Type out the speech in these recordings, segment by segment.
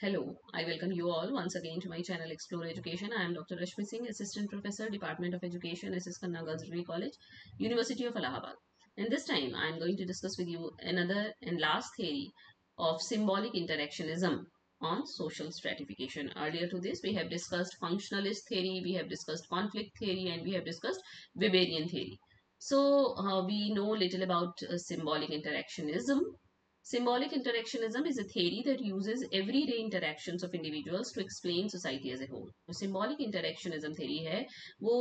Hello, I welcome you all once again to my channel Explore Education. I am Dr. Rashmi Singh, Assistant Professor, Department of Education, SS Khanna Girls Degree College, University of Allahabad. And this time I am going to discuss with you another and last theory of symbolic interactionism on social stratification. Earlier to this, we have discussed functionalist theory, we have discussed conflict theory, and we have discussed Weberian theory. So, we know little about symbolic interactionism. Symbolic interactionism is a theory that uses everyday interactions of individuals to explain society as a whole. जो symbolic interactionism theory है वो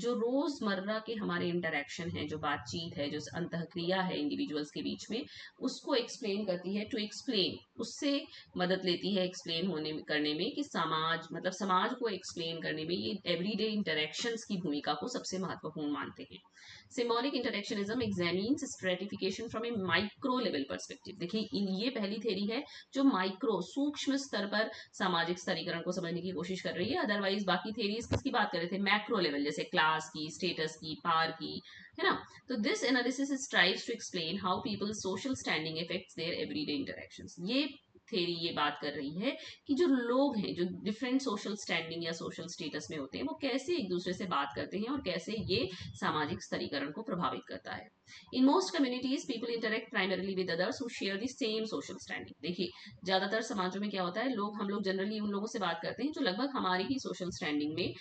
जो रोजमर्रा के हमारे interaction है, जो बातचीत है, जो अंतःक्रिया है इंडिविजुअल्स के बीच में, उसको एक्सप्लेन करती है। टू एक्सप्लेन, उससे मदद लेती है एक्सप्लेन होने करने में कि समाज मतलब समाज को एक्सप्लेन करने में ये एवरीडे इंटरेक्शंस की भूमिका को सबसे महत्वपूर्ण मानते हैं। Symbolic interactionism examines stratification from A micro level perspective. देखिए ये पहली थ्योरी है जो माइक्रो सूक्ष्म स्तर पर सामाजिक स्तरीकरण को समझने की कोशिश कर रही है। अदरवाइज बाकी थ्योरीज किसकी बात कर रहे थे? मैक्रो लेवल, जैसे क्लास की, स्टेटस की, पावर की, है ना। तो this analysis strives to explain how people social standing effects their everyday interactions. ये थ्योरी ये बात कर रही है कि जो लोग हैं, जो डिफरेंट सोशल स्टैंडिंग या सोशल स्टेटस में होते हैं, वो कैसे एक दूसरे से बात करते हैं और कैसे ये सामाजिक स्तरीकरण को प्रभावित करता है। In most communities people interact primarily with others who share the same social standing. देखिए ज्यादातर समाजों में क्या होता है, हम लोग जनरली उन लोगों से बात करते हैं जो लगभग हमारी ही सोशल स्टैंडिंग में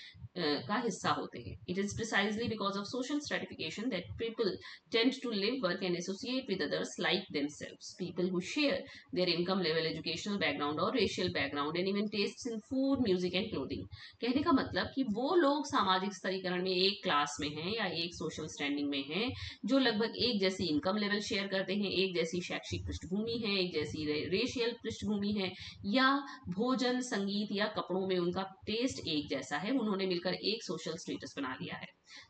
का हिस्सा होते हैं। It is precisely because of social stratification that people tend to live, work and associate with others like themselves. People who share their income level, educational background or racial background and even tastes in food, music and clothing। कहने का मतलब कि वो लोग सामाजिक स्तरीकरण में एक class में हैं या एक सोशल स्टैंडिंग में हैं जो लगभग एक जैसी इनकम लेवल शेयर करते हैं, एक जैसी शैक्षिक पृष्ठभूमि है, एक जैसी रेशियल पृष्ठभूमि है, या भोजन, संगीत या कपड़ों में उनका टेस्ट एक जैसा है। उन्होंने मिलकर एक सोशल स्टेटस बना लिया है।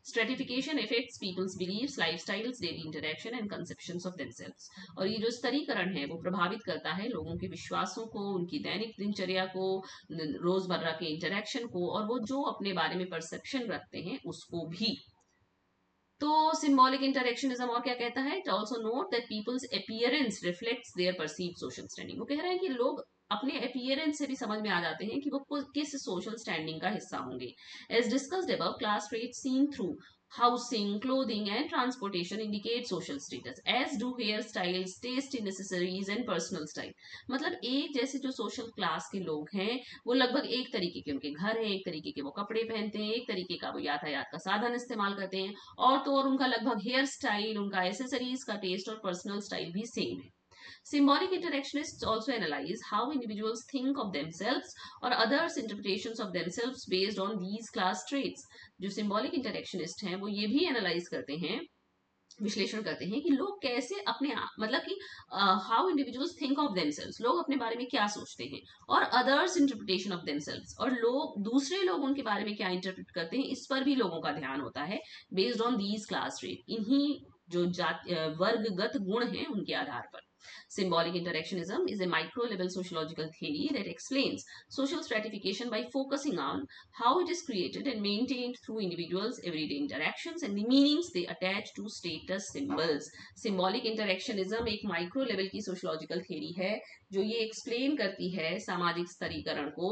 Stratification effects people's beliefs, lifestyles, daily interaction and conceptions of themselves. और ये जो स्तरीकरण है वो प्रभावित करता है लोगों के विश्वासों को, उनकी दैनिक दिनचर्या को, रोजमर्रा के इंटरेक्शन को, और वो जो अपने बारे में परसेप्शन रखते हैं उसको भी। तो सिंबॉलिक इंटरेक्शनिज्म और क्या कहता है? It also note that people's appearance reflects their perceived social standing. वो कह रहा है कि लोग अपने अपीयरेंस से भी समझ में आ जाते हैं कि वो किस सोशल स्टैंडिंग का हिस्सा होंगे। As discussed above, class traits seen through housing, clothing and transportation indicate social status, as do hairstyles, taste in necessaries and personal style। मतलब एक जैसे जो सोशल क्लास के लोग हैं वो लगभग एक तरीके के उनके घर हैं, एक तरीके के वो कपड़े पहनते हैं, एक तरीके का वो यातायात का साधन इस्तेमाल करते हैं, और तो और उनका लगभग हेयर स्टाइल, उनका एसेसरीज का टेस्ट और पर्सनल स्टाइल भी सेम है। Symbolic interactionists also analyze how individuals think of themselves or others' interpretations of themselves based on these class traits। जो symbolic interactionist हैं वो ये भी एनालाइज करते हैं, विश्लेषण करते हैं कि लोग कैसे अपने मतलब कि how individuals think of themselves, लोग अपने बारे में क्या सोचते हैं, और अदर्स इंटरप्रिटेशन ऑफ देमसेल्व्स, और लोग दूसरे लोग उनके बारे में क्या इंटरप्रेट करते हैं, इस पर भी लोगों का ध्यान होता है। Based on these class trait, इन्हीं जो वर्गगत गुण हैं उनके आधार पर। Symbolic interactionism is a micro level sociological theory that explains social stratification by focusing on how it is created and maintained through individuals' everyday interactions and the meanings they attach to status symbols। Symbolic interactionism एक micro level की sociological theory है जो ये explain करती है सामाजिक स्तरीकरण को,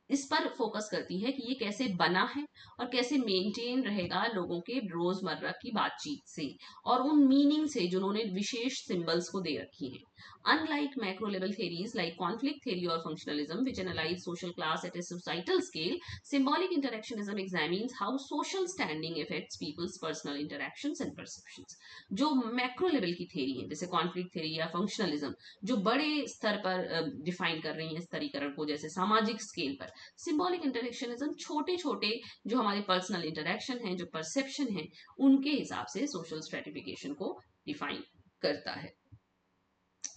इस पर फोकस करती है कि ये कैसे बना है और कैसे मेंटेन रहेगा लोगों के रोजमर्रा की बातचीत से और उन मीनिंग से जिन्होंने विशेष सिंबल्स को दे रखी हैं। Unlike macro level theories like conflict theory or functionalism, which analyze social class at a societal scale, symbolic interactionism examines how social standing affects people's personal interactions and perceptions। जो macro level की theory है जैसे conflict theory या functionalism, जो बड़े स्तर पर define कर रही है स्तरीकरण को, जैसे सामाजिक स्केल पर, सिंबॉलिक इंटरेक्शनिज्म छोटे छोटे जो हमारे पर्सनल इंटरेक्शन हैं, जो परसेप्शन है, उनके हिसाब से सोशल स्ट्रेटिफिकेशन को डिफाइन करता है।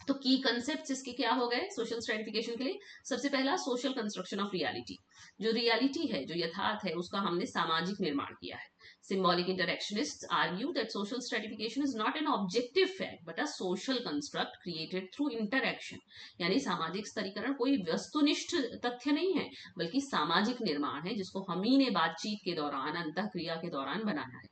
तो की कंसेप्ट इसके क्या हो गए सोशल स्ट्रेटिफिकेशन के लिए? सबसे पहला, सोशल कंस्ट्रक्शन ऑफ रियलिटी। जो रियलिटी है, जो यथार्थ है, उसका हमने सामाजिक निर्माण किया है। Symbolic interactionists argue that social stratification is not an objective fact but a social construct created through interaction। यानी सामाजिक स्तरीकरण कोई वस्तुनिष्ठ तथ्य नहीं है बल्कि सामाजिक निर्माण है जिसको हम ही ने बातचीत के दौरान, अंतःक्रिया के दौरान बनाया है।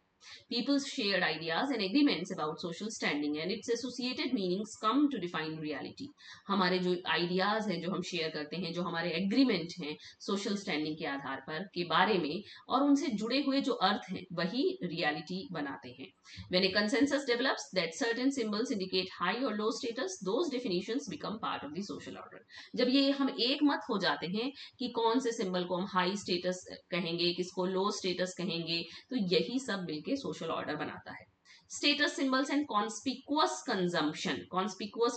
People's shared ideas and agreements about social standing and its associated meanings come to define reality. हमारे जो आइडियाज हैं जो हम शेयर करते हैं, जो हमारे एग्रीमेंट हैं सोशल स्टैंडिंग के आधार पर के बारे में और उनसे जुड़े हुए जो अर्थ हैं वही रियलिटी बनाते हैं. When a consensus develops that certain symbols indicate high or low status, those definitions become part of the social order. जब ये हम एक मत हो जाते हैं कि कौन से सिंबल को हम हाई स्टेटस कहेंगे, किसको लो स्टेटस कहेंगे, तो यही सब मिलके सोशल ऑर्डर बनाता है. Status symbols and conspicuous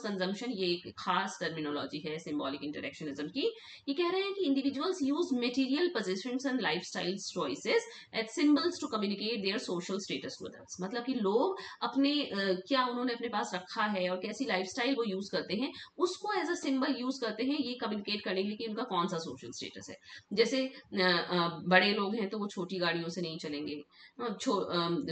consumption ये एक खास टर्मिनोलॉजी है सिंबॉलिक इंटरेक्शनिज्म की. ये कह रहे हैं कि individuals use material positions and lifestyle choices as symbols to communicate their social status to others. मतलब कि लोग अपने क्या उन्होंने अपने पास रखा है और कैसी लाइफस्टाइल वो यूज करते हैं उसको एज अ सिंबल यूज करते हैं ये कम्युनिकेट करने के लिए कि उनका कौन सा सोशल स्टेटस है. जैसे बड़े लोग हैं तो वो छोटी गाड़ियों से नहीं चलेंगे,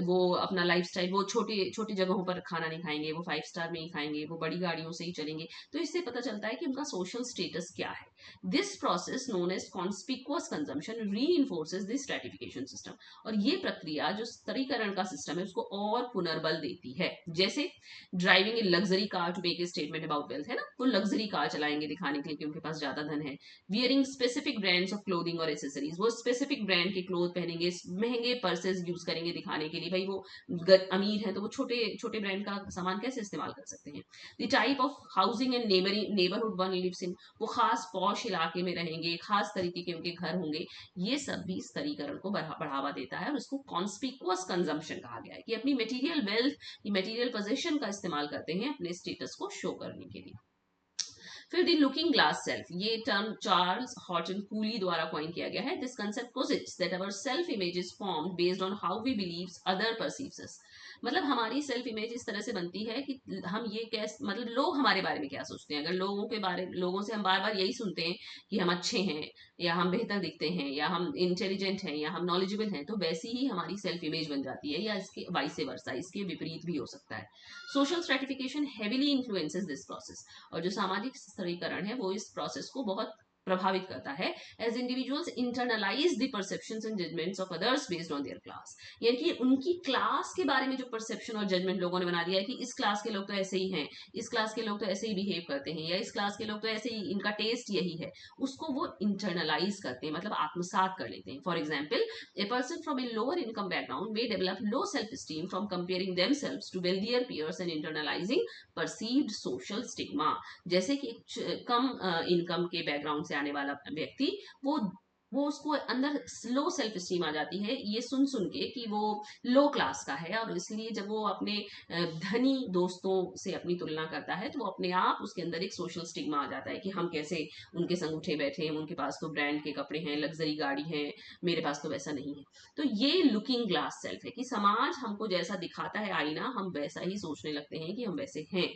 वो अपना लाइफस्टाइल वो छोटी छोटी जगहों पर खाना नहीं खाएंगे, वो 5 स्टार में ही खाएंगे, वो बड़ी गाड़ियों से ही चलेंगे. तो इससे पता चलता है कि उनका सोशल स्टेटस क्या है. This process known as conspicuous consumption reinforces this stratification system. और ये प्रक्रिया जो स्तरीकरण का सिस्टम है उसको और पुनर्बल देती है. जैसे driving a luxury car to make a statement about wealth है ना, वो लग्जरी कार चलाएंगे दिखाने के लिए कि उनके पास ज्यादा धन है. Wearing specific brands of clothing और एसेसरीज, वो स्पेसिफिक ब्रांड के क्लोथ पहनेंगे, महंगे पर्सेस यूज करेंगे दिखाने के लिए भाई वो अमीर है तो वो छोटे छोटे ब्रांड का सामान कैसे इस्तेमाल कर सकते हैं. The type of housing and neighbourhood one lives in, वो खास पॉश इलाके में रहेंगे, खास तरीके के उनके घर होंगे. ये सब भी स्तरीकरण को बढ़ावा देता है और उसको कॉन्स्पिकुअस कंजम्पशन कहा गया है कि अपनी मटेरियल वेल्थ, मटेरियल पोजीशन का इस्तेमाल करते हैं अपने स्टेटस को शो करने के लिए. फिर दी लुकिंग ग्लास सेल्फ, ये टर्म चार्ल्स हॉटन कूली द्वारा कॉइन किया गया है. This concept posits that our self image is formed based on how we believes other perceives us. मतलब हमारी सेल्फ इमेज इस तरह से बनती है कि हम ये कैसे, मतलब लोग हमारे बारे में क्या सोचते हैं. अगर लोगों से हम बार बार यही सुनते हैं कि हम अच्छे हैं या हम बेहतर दिखते हैं या हम इंटेलिजेंट हैं या हम नॉलेजेबल हैं, तो वैसी ही हमारी सेल्फ इमेज बन जाती है, या इसके वाइसे वर्सा, इसके विपरीत भी हो सकता है. Social stratification heavily influences this process. और जो सामाजिक स्तरीकरण है वो इस प्रोसेस को बहुत प्रभावित करता है. As individuals internalise the perceptions and judgements of others based on their class, यानी कि उनकी क्लास के बारे में जो परसेप्शन और जजमेंट लोगों ने बना दिया है कि इस क्लास के लोग तो ऐसे ही हैं, इस क्लास के लोग तो ऐसे ही बिहेव करते हैं, या इस क्लास के लोग तो ऐसे ही, इनका टेस्ट यही है, उसको वो इंटरनलाइज करते हैं, मतलब आत्मसात कर लेते हैं. For example, a person from a lower income background may develop low self-esteem from comparing themselves to wealthier peers and internalizing perceived social stigma. जैसे कि कम इनकम के बैकग्राउंड से आने वाला व्यक्ति, वो उसको अंदर लो सेल्फ स्टीम आ जाती है ये सुन सुन के कि वो लो क्लास का है, और इसलिए जब वो अपने धनी दोस्तों से अपनी तुलना करता है तो वो अपने आप उसके अंदर एक सोशल स्टिग्मा आ जाता है कि हम कैसे उनके संग उठे बैठे हैं, उनके पास तो ब्रांड के कपड़े हैं, लग्जरी गाड़ी है, मेरे पास तो वैसा नहीं है. तो ये लुकिंग ग्लास सेल्फ है कि समाज हमको जैसा दिखाता है आईना, हम वैसा ही सोचने लगते हैं कि हम वैसे हैं.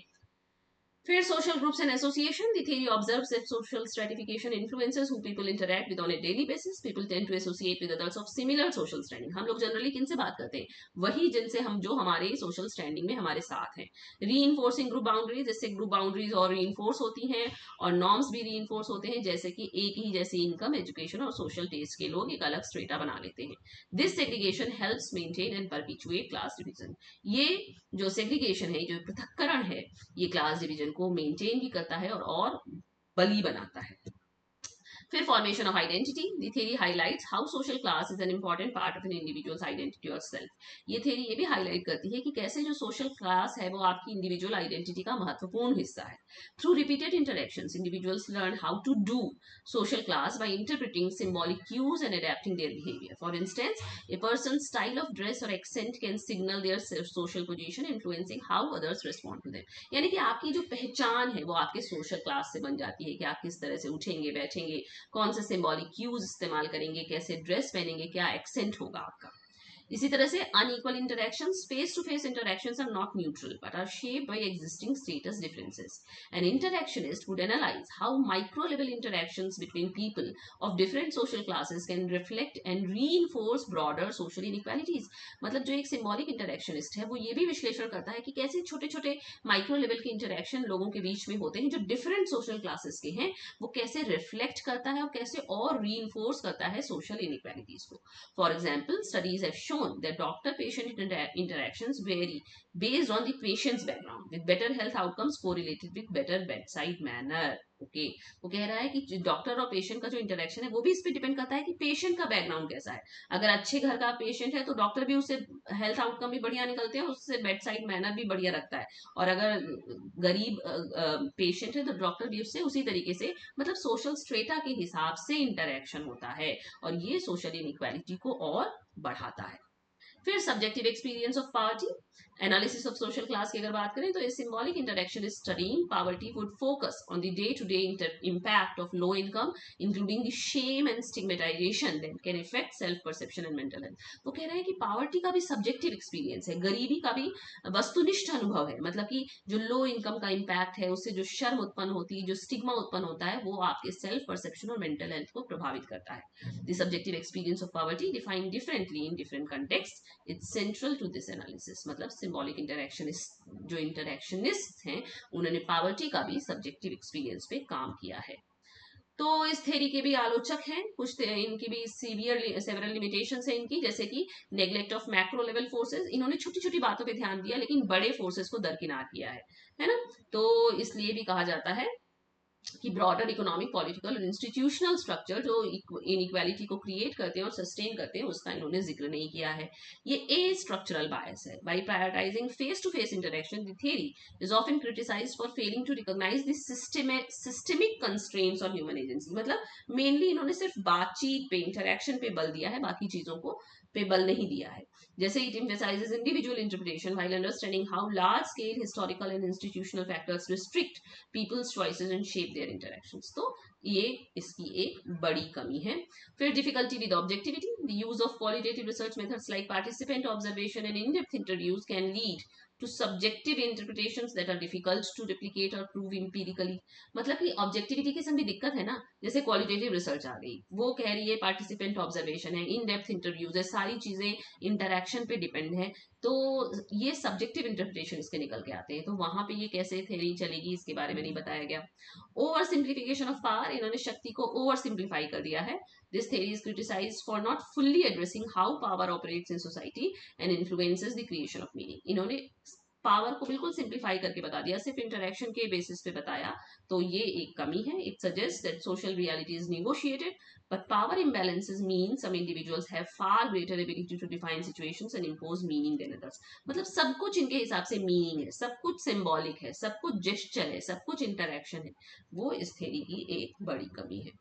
फिर social groups and association, the theory observes that social stratification influences who people interact with on a daily basis. People tend to associate with others of similar social standing. हम लोग जनरली किन से बात करते हैं, वही जिनसे हम, जो हमारे सोशल स्टैंडिंग में हमारे साथ हैं. रीइंफोर्सिंग ग्रुप बाउंड्रीज, जिससे ग्रुप बाउंड्रीज और रीइंफोर्स होती हैं, और नॉर्म्स भी रीइंफोर्स होते हैं, जैसे कि एक ही जैसी इनकम, एजुकेशन और सोशल टेस्ट के लोग एक अलग स्ट्रेटा बना लेते हैं. This segregation helps maintain and perpetuate class division. ये जो सेग्रीगेशन है, जो पृथक्करण है, ये क्लास डिवीजन को मेंटेन भी करता है और बली बनाता है. फिर formation of identity, the theory highlights how social class is an important part of an individual's identity और सेल्फ. ये थ्योरी ये भी हाईलाइट करती है कि कैसे जो सोशल क्लास है वो आपकी इंडिविजुअल आइडेंटिटी का महत्वपूर्ण हिस्सा है. Through repeated interactions individuals learn how to do social class by interpreting symbolic cues and adapting their behavior. For instance, a person's style of dress or accent can signal their social position, influencing how others respond to them. यानी कि आपकी जो पहचान है वो आपके social class से बन जाती है कि आप किस तरह से उठेंगे बैठेंगे, कौन से सिंबॉलिक क्यूज इस्तेमाल करेंगे, कैसे ड्रेस पहनेंगे, क्या एक्सेंट होगा आपका. इसी तरह से unequal interactions, face to face interactions are not neutral but are shaped by existing status differences. An interactionist would analyse how micro level interactions between people of different social classes can reflect and reinforce broader social inequalities. मतलब जो एक symbolic interactionist है वो ये भी विश्लेषण करता है कि कैसे छोटे छोटे माइक्रो लेवल के इंटरेक्शन लोगों के बीच में होते हैं जो डिफरेंट सोशल क्लासेस के हैं, वो कैसे रिफ्लेक्ट करता है और कैसे और रीइंफोर्स करता है सोशल इनइक्वालिटीज को. For example, studies have shown that doctor-patient interactions vary based on the patient's background, with better health outcomes correlated with better bedside manner. Okay, वो कह रहा है कि डॉक्टर और पेशेंट का जो इंटरेक्शन है वो भी इस पे डिपेंड करता है कि पेशेंट का बैकग्राउंड कैसा है। अगर अच्छे घर का पेशेंट है तो डॉक्टर भी उससे हेल्थ आउटकम भी बढ़िया निकलते हैं, उससे बेड साइड मैनर भी बढ़िया रखता है। और अगर गरीब पेशेंट है तो डॉक्टर भी उससे उसी तरीके से, मतलब सोशल स्ट्रेटा के हिसाब से इंटरेक्शन होता है, और ये सोशल इनइक्वालिटी को और बढ़ाता है। फिर subjective experience of poverty, analysis of social class की अगर बात करें तो symbolic interaction is studying poverty would focus on the day to day impact of low income including the shame and stigmatisation that can effect self perception and mental health. वो कह रहे हैं कि पावर्टी का भी सब्जेक्टिव एक्सपीरियंस है, गरीबी का भी वस्तुनिष्ठ अनुभव है, मतलब कि जो लो इनकम का इम्पैक्ट है उससे जो शर्म उत्पन्न होती है, जो स्टिग्मा उत्पन्न होता है, वो आपके सेल्फ परसेप्शन और मेंटल हेल्थ को प्रभावित करता है। The subjective experience of poverty defined differently in different context, it's central to this analysis. मतलब सिंबॉलिक इंटरेक्शनिस्ट, जो इंटरेक्शनिस्ट हैं, उन्होंने पावर्टी का भी सब्जेक्टिव एक्सपीरियंस पे काम किया है। तो इस थ्योरी के भी आलोचक हैं, कुछ इनकी भी सेवरल लिमिटेशंस है इनकी, जैसे कि neglect of macro level forces, इन्होंने छोटी छोटी बातों पे ध्यान दिया लेकिन बड़े फोर्सेस को दरकिनार किया है ना। तो इसलिए भी कहा जाता है कि ब्रॉडर इकोनॉमिक, पॉलिटिकल और इंस्टीट्यूशनल स्ट्रक्चर जो इनइक्वालिटी को क्रिएट करते हैं और सस्टेन करते हैं, उसका इन्होंने जिक्र नहीं किया है। ये ए स्ट्रक्चरल बायस है। By prioritising face to face interaction, the theory is often criticised for failing to recognise the systemic constraints on human agency. मतलब मेनली इन्होंने सिर्फ बातचीत पे, इंटरेक्शन पे बल दिया है, बाकी चीजों को पे बल नहीं दिया है। जैसे it emphasizes individual interpretation while understanding how large scale historical and institutional factors restrict people's choices and shape their interactions। तो ये इसकी एक बड़ी कमी है। फिर difficulty with objectivity, the use of qualitative research methods like participant observation and in-depth interviews can lead to subjective interpretations that are difficult to replicate or prove empirically। मतलब कि ऑब्जेक्टिविटी की संग भी दिक्कत है ना, जैसे क्वालिटेटिव रिसर्च आ गई, वो कह रही है पार्टिसिपेंट ऑब्जर्वेशन है, इन डेप्थ इंटरव्यूज है, सारी चीजें इंटरेक्शन पे डिपेंड है, तो ये सब्जेक्टिव इंटरप्रिटेशन इसके निकल के आते हैं। तो वहां पे ये कैसे थ्योरी चलेगी इसके बारे में नहीं बताया गया। ओवर सिंप्लीफिकेशन ऑफ पावर, इन्होंने शक्ति को ओवर सिंप्लीफाई कर दिया है। This theory is criticised for not fully addressing how power operates in society and influences the creation of meaning. इन्होंने पावर को बिल्कुल सिंप्लीफाई करके बता दिया, सिर्फ इंटरेक्शन के बेसिस पे बताया, तो ये एक कमी है। It suggest that social reality is negotiated but power imbalances mean some individuals have far greater ability to define situations and impose meaning than others। मतलब सब कुछ इनके हिसाब से मीनिंग है, सब कुछ सिंबॉलिक है, सब कुछ जेस्चर है, सब कुछ इंटरेक्शन है, वो इस थ्योरी की एक बड़ी कमी है।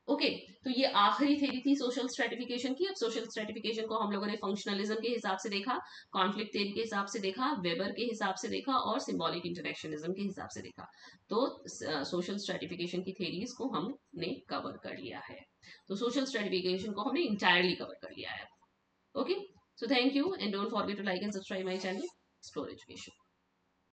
ओके, तो ये आखिरी थ्योरी थी सोशल स्ट्रेटिफिकेशन की। अब सोशल स्ट्रेटिफिकेशन को हम लोगों ने फंक्शनलिज्म के हिसाब से देखा, कॉन्फ्लिक्ट थ्योरी के हिसाब से देखा, वेबर के हिसाब से देखा और सिंबॉलिक इंटरेक्शनिज्म के हिसाब से देखा। तो सोशल स्ट्रेटिफिकेशन की थ्योरीज को हमने कवर कर लिया है। तो सोशल स्ट्रेटिफिकेशन को हमने इंटायरली कवर कर लिया है। Okay, so thank you and don't forget to like and subscribe my channel Explore education.